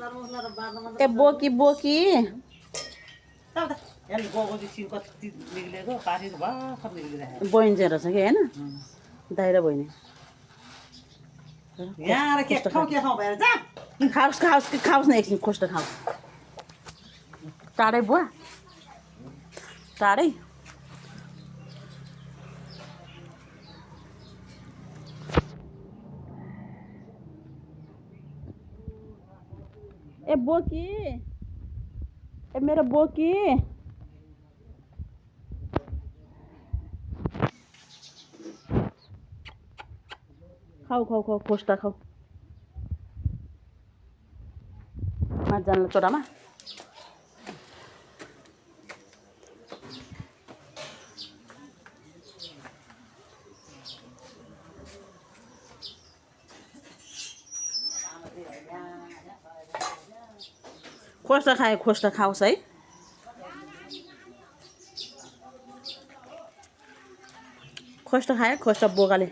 ए बोकी बोकी बहिनी चाहिँ रहेछ कि होइन दाइ र बहिनी खाओस् खाओस् कि खाओस् न एकछिन खोस्ट खाओस् टाढै बुवा टाढै ए बोकी ए मेरो बोकी खाऊ खाऊ खाऊ खोस्टा खाऊ मजाले चोरामा खोस्टा खाए खोस्टा खाओस् है खोस्टा खाए खोस्टा बोकाले